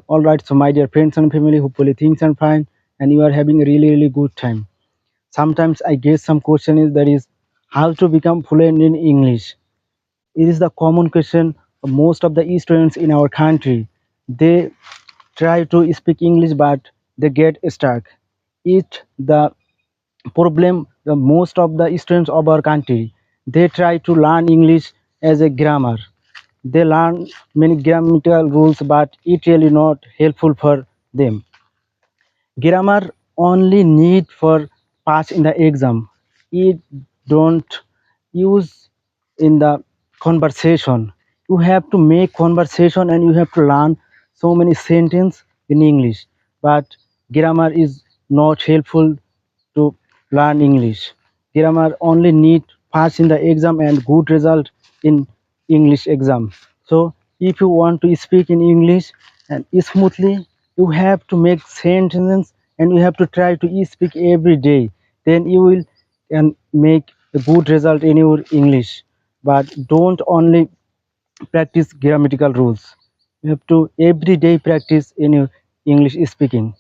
All right, so my dear friends and family, hopefully things are fine and you are having a really good time. Sometimes I get some question is that is how to become fluent in English. It is the common question of most of the students in our country. They try to speak English but they get stuck. It the problem the most of the students of our country. They try to learn English as a grammar. They learn many grammatical rules but it really not helpful for them. Grammar only need for pass in the exam. It don't use in the conversation. You have to make conversation and you have to learn so many sentence in English. But grammar is not helpful to learn English. Grammar only need pass in the exam and good result in English exam. So if you want to speak in English and smoothly, you have to make sentences and you have to try to speak every day. Then you will can make a good result in your English. But don't only practice grammatical rules. You have to every day practice in your English speaking.